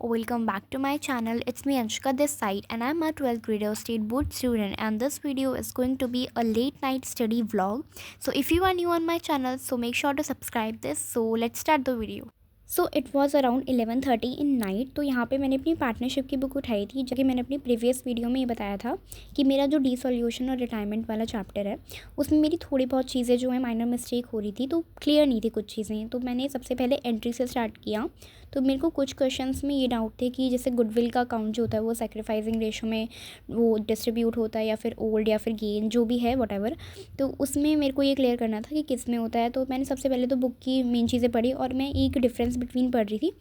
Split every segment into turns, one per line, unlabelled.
welcome back to my channel. It's me Anshika this side and I'm a 12th grader state board student, and this video is going to be a late night study vlog. So if you are new on my channel, so make sure to subscribe this. So let's start the video. So it was around 11:30 in night. तो यहाँ पे मैंने अपनी partnership की book उठाई थी, जो कि मैंने अपनी प्रीवियस वीडियो में ये बताया था कि मेरा जो डिसोल्यूशन और रिटायरमेंट वाला चैप्टर है उसमें मेरी थोड़ी बहुत चीज़ें जो है माइनर मिस्टेक हो रही थी, तो क्लियर नहीं थी कुछ चीज़ें। तो मैंने सबसे पहले एंट्री से स्टार्ट किया। तो मेरे को कुछ क्वेश्चंस में ये डाउट थे कि जैसे गुडविल का अकाउंट जो होता है वो सेक्रीफाइसिंग रेशो में वो डिस्ट्रीब्यूट होता है या फिर ओल्ड या फिर गेन जो भी है वट। तो उसमें मेरे को ये क्लियर करना था कि किस में होता है। तो मैंने सबसे पहले तो बुक की मेन चीज़ें पढ़ी और मैं एक डिफरेंस बिटवीन पढ़ रही थी,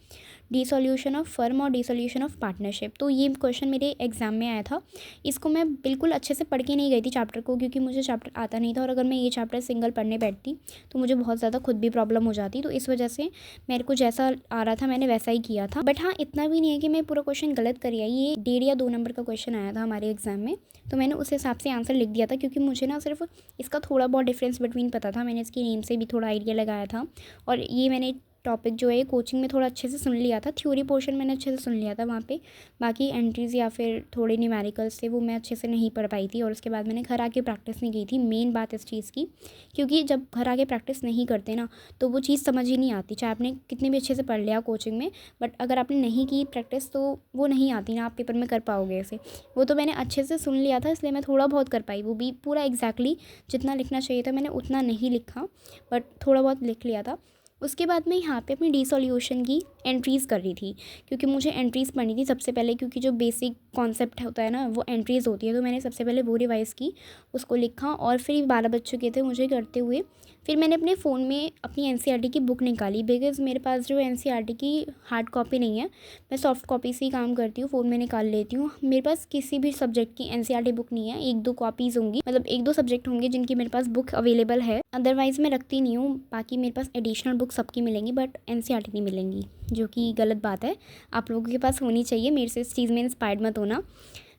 डिसोल्यूशन ऑफ फर्म और डिसोल्यूशन ऑफ पार्टनरशिप। तो ये क्वेश्चन मेरे एग्जाम में आया था। इसको मैं बिल्कुल अच्छे से पढ़ के नहीं गई थी चैप्टर को, क्योंकि मुझे चैप्टर आता नहीं था, और अगर मैं ये चैप्टर सिंगल पढ़ने बैठती तो मुझे बहुत ज़्यादा खुद भी प्रॉब्लम हो जाती। तो इस वजह से मेरे को जैसा आ रहा था मैंने वैसा ही किया था। बट हाँ, इतना भी नहीं है कि मैं पूरा क्वेश्चन गलत करी आई। ये 1.5 या 2 नंबर का क्वेश्चन आया था हमारे एग्जाम में, तो मैंने उस हिसाब से आंसर लिख दिया था, क्योंकि मुझे ना सिर्फ इसका थोड़ा बहुत डिफरेंस बिटवीन पता था। मैंने इसकी नेम से भी थोड़ा आइडिया लगाया था, और ये मैंने टॉपिक जो है कोचिंग में थोड़ा अच्छे से सुन लिया था। थ्योरी पोर्शन मैंने अच्छे से सुन लिया था वहाँ पे। बाकी एंट्रीज़ या फिर थोड़े न्यूमेरिकल्स थे वो मैं अच्छे से नहीं पढ़ पाई थी, और उसके बाद मैंने घर आके प्रैक्टिस नहीं की थी। मेन बात इस चीज़ की, क्योंकि जब घर आके प्रैक्टिस नहीं करते ना तो वो चीज़ समझ ही नहीं आती, चाहे आपने कितने भी अच्छे से पढ़ लिया कोचिंग में, बट अगर आपने नहीं की प्रैक्टिस तो वो नहीं आती ना, आप पेपर में कर पाओगे ऐसे। वो तो मैंने अच्छे से सुन लिया था, इसलिए मैं थोड़ा बहुत कर पाई। वो भी पूरा एग्जैक्टली जितना लिखना चाहिए था मैंने उतना नहीं लिखा, बट थोड़ा बहुत लिख लिया था। उसके बाद मैं यहाँ पे अपनी डिसोल्यूशन की एंट्रीज़ कर रही थी, क्योंकि मुझे एंट्रीज़ पढ़नी थी सबसे पहले, क्योंकि जो बेसिक कॉन्सेप्ट होता है ना वो एंट्रीज़ होती है। तो मैंने सबसे पहले वो रिवाइज़ की, उसको लिखा, और फिर 12 बज चुके थे मुझे करते हुए। फिर मैंने अपने फ़ोन में अपनी एनसीईआरटी की बुक निकाली, बिकॉज़ मेरे पास जो एनसीईआरटी की हार्ड कॉपी नहीं है, मैं सॉफ्ट कॉपी से ही काम करती हूँ, फ़ोन में निकाल लेती हूँ। मेरे पास किसी भी सब्जेक्ट की एनसीईआरटी बुक नहीं है। 1-2 कॉपीज़ होंगी, मतलब 1-2 सब्जेक्ट होंगे जिनकी मेरे पास बुक अवेलेबल है, अदरवाइज़ मैं रखती नहीं हूँ। बाकी मेरे पास एडिशनल बुक सबकी मिलेंगी, बट एनसीईआरटी नहीं मिलेंगी, जो कि गलत बात है। आप लोगों के पास होनी चाहिए, मेरे से इस चीज़ में इंस्पायर्ड मत होना।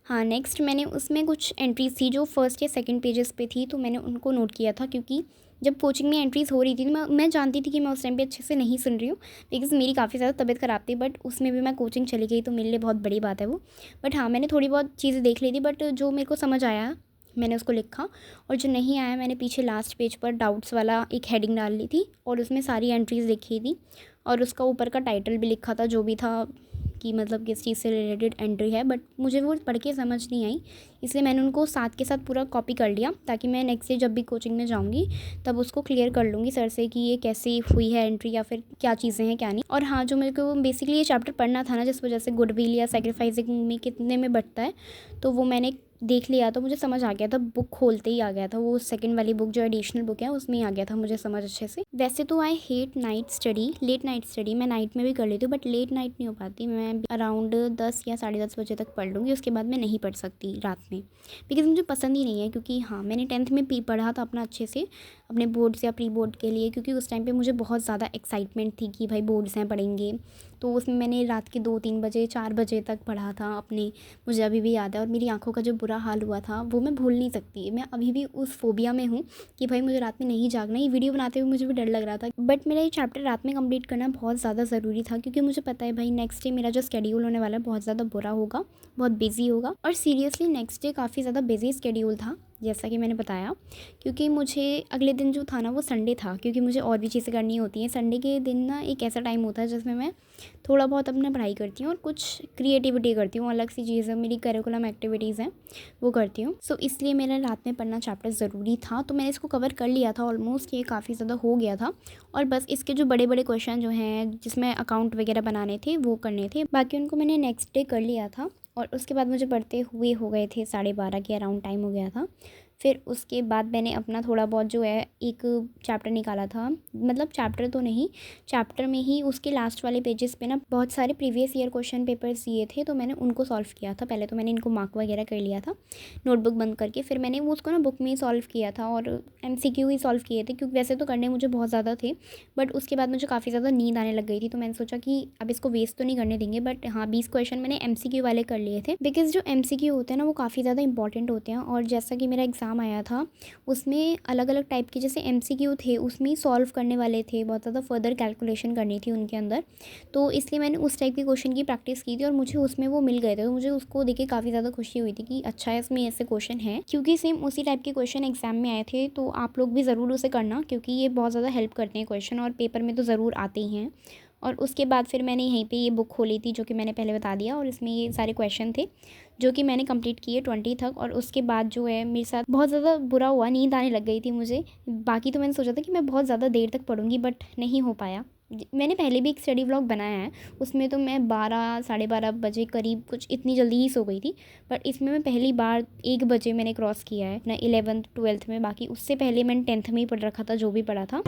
हाँ, नेक्स्ट मैंने उसमें कुछ एंट्रीज़ थी जो फर्स्ट या सेकंड पेजेस पे थी, तो मैंने उनको नोट किया था, क्योंकि जब कोचिंग में एंट्रीज़ हो रही थी तो मैं जानती थी कि मैं उस टाइम पे अच्छे से नहीं सुन रही हूँ, बिकॉज़ मेरी काफ़ी ज़्यादा तबीयत ख़राब थी। बट उसमें भी मैं कोचिंग चली गई, तो मेरे लिए बहुत बड़ी बात है वो। बट हाँ, मैंने थोड़ी बहुत चीज़ें देख ली थी, बट जो मेरे को समझ आया मैंने उसको लिखा, और जो नहीं आया मैंने पीछे लास्ट पेज पर डाउट्स वाला एक हेडिंग डाल ली थी, और उसमें सारी एंट्रीज़ लिखी थी, और उसका ऊपर का टाइटल भी लिखा था जो भी था, कि मतलब किस चीज़ से रिलेटेड एंट्री है। बट मुझे वो पढ़ के समझ नहीं आई, इसलिए मैंने उनको साथ के साथ पूरा कॉपी कर लिया, ताकि मैं नेक्स्ट डे जब भी कोचिंग में जाऊँगी तब उसको क्लियर कर लूँगी सर से कि ये कैसे हुई है एंट्री, या फिर क्या चीज़ें हैं क्या नहीं। और हाँ, जो मेरे को बेसिकली ये चैप्टर पढ़ना था ना, जिस वजह से गुडविल या सेक्रीफाइसिंग में कितने में बढ़ता है, तो वो मैंने देख लिया, तो मुझे समझ आ गया था। बुक खोलते ही आ गया था, वो सेकंड वाली बुक जो एडिशनल बुक है उसमें ही आ गया था मुझे समझ अच्छे से। वैसे तो I hate night study, late night study मैं नाइट में भी कर लेती हूँ, बट लेट नाइट नहीं हो पाती। मैं अराउंड 10 या 10:30 बजे तक पढ़ लूँगी, उसके बाद मैं नहीं पढ़ सकती रात में, बिकॉज़ मुझे पसंद ही नहीं है। क्योंकि हाँ, मैंने 10th में पढ़ा था अपना अच्छे से अपने बोर्ड्स या प्री बोर्ड के लिए, क्योंकि उस टाइम पे मुझे बहुत ज़्यादा एक्साइटमेंट थी कि भाई बोर्ड्स हैं, पढ़ेंगे। तो उसमें मैंने रात के 2-3 बजे 4 बजे तक पढ़ा था अपने, मुझे अभी भी याद है। और मेरी आंखों का जो बुरा हाल हुआ था वो मैं भूल नहीं सकती। मैं अभी भी उस फोबिया में हूँ कि भाई मुझे रात में नहीं जागना। ये वीडियो बनाते हुए मुझे भी डर लग रहा था, बट मेरा ये चैप्टर रात में कंप्लीट करना बहुत ज़्यादा ज़रूरी था, क्योंकि मुझे पता है भाई नेक्स्ट डे मेरा जो स्केड्यूल होने वाला है बहुत ज़्यादा बुरा होगा, बहुत बिजी होगा। और सीरियसली नेक्स्ट डे काफ़ी ज़्यादा बिजी स्केड्यूल था, जैसा कि मैंने बताया, क्योंकि मुझे अगले दिन जो था ना वो संडे था, क्योंकि मुझे और भी चीज़ें करनी होती हैं। संडे के दिन ना एक ऐसा टाइम होता है जिसमें मैं थोड़ा बहुत अपना पढ़ाई करती हूँ और कुछ क्रिएटिविटी करती हूँ, अलग सी चीज़ें मेरी करिकुलम एक्टिविटीज़ हैं वो करती हूँ। सो इसलिए मेरा रात में पढ़ना चैप्टर ज़रूरी था, तो मैंने इसको कवर कर लिया था ऑलमोस्ट, ये काफ़ी ज़्यादा हो गया था। और बस इसके जो बड़े बड़े क्वेश्चन जो हैं जिसमें अकाउंट वगैरह बनाने थे वो करने थे, बाकी उनको मैंने नेक्स्ट डे कर लिया था। और उसके बाद मुझे पढ़ते हुए हो गए थे 12:30 के अराउंड टाइम हो गया था। फिर उसके बाद मैंने अपना थोड़ा बहुत जो है एक चैप्टर निकाला था, मतलब चैप्टर तो नहीं, चैप्टर में ही उसके लास्ट वाले पेजेस पे ना बहुत सारे प्रीवियस ईयर क्वेश्चन पेपर्स दिए थे, तो मैंने उनको सॉल्व किया था। पहले तो मैंने इनको मार्क वगैरह कर लिया था नोटबुक बंद करके, फिर मैंने वो उसको ना बुक में ही सॉल्व किया था, और एमसीक्यू ही सॉल्व किए थे, क्योंकि वैसे तो करने मुझे बहुत ज़्यादा थे, बट उसके बाद मुझे काफ़ी ज़्यादा नींद आने लग गई थी। तो मैंने सोचा कि अब इसको वेस्ट तो नहीं करने देंगे, बट हाँ 20 क्वेश्चन मैंने एमसीक्यू वाले कर लिए थे, बिकॉज जो एमसीक्यू होते हैं ना वो काफ़ी ज़्यादा इंपॉर्टेंट होते हैं। और जैसा कि मेरा एग्जाम एग्ज़ाम आया था उसमें अलग अलग टाइप के जैसे MCQ थे, उसमें सॉल्व करने वाले थे, बहुत ज़्यादा फर्दर कैलकुलेशन करनी थी उनके अंदर। तो इसलिए मैंने उस टाइप के क्वेश्चन की प्रैक्टिस की थी और मुझे उसमें वो मिल गए थे। तो मुझे उसको देख के काफ़ी ज़्यादा खुशी हुई थी कि अच्छा है इसमें ऐसे क्वेश्चन हैं, क्योंकि सेम उसी टाइप के क्वेश्चन एग्ज़ाम में आए थे। तो आप लोग भी ज़रूर उसे करना, क्योंकि ये बहुत ज़्यादा हेल्प करते हैं क्वेश्चन, और पेपर में तो ज़रूर आते ही हैं। और उसके बाद फिर मैंने यहीं पे ये बुक खोली थी जो कि मैंने पहले बता दिया, और इसमें ये सारे क्वेश्चन थे जो कि मैंने कंप्लीट किए 20 तक। और उसके बाद जो है मेरे साथ बहुत ज़्यादा बुरा हुआ, नींद आने लग गई थी मुझे। बाकी तो मैंने सोचा था कि मैं बहुत ज़्यादा देर तक पढ़ूंगी, बट नहीं हो पाया। मैंने पहले भी एक स्टडी व्लॉग बनाया है, उसमें तो मैं 12 साढ़े 12 बजे करीब कुछ इतनी जल्दी ही सो गई थी। बट इसमें मैं पहली बार 1 बजे मैंने क्रॉस किया है अपना 11th 12th में। बाकी उससे पहले मैंने 10th में ही पढ़ रखा था जो भी पढ़ा था।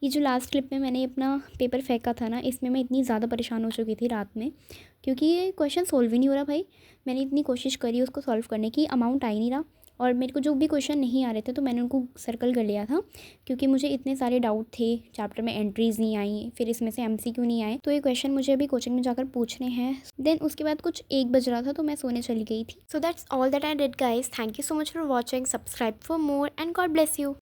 ये जो लास्ट क्लिप में मैंने अपना पेपर फेंका था ना, इसमें मैं इतनी ज़्यादा परेशान हो चुकी थी रात में, क्योंकि ये क्वेश्चन सोल्व ही नहीं हो रहा भाई। मैंने इतनी कोशिश करी उसको सॉल्व करने की, अमाउंट आ ही नहीं रहा। और मेरे को जो भी क्वेश्चन नहीं आ रहे थे तो मैंने उनको सर्कल कर लिया था, क्योंकि मुझे इतने सारे डाउट थे। चैप्टर में एंट्रीज़ नहीं आई, फिर इसमें से MCQ नहीं आए, तो ये क्वेश्चन मुझे अभी कोचिंग में जाकर पूछने हैं। देन उसके बाद कुछ 1 बज रहा था तो मैं सोने चली गई थी। So that's all that I did guys. Thank you so much for watching. Subscribe for more and God bless you.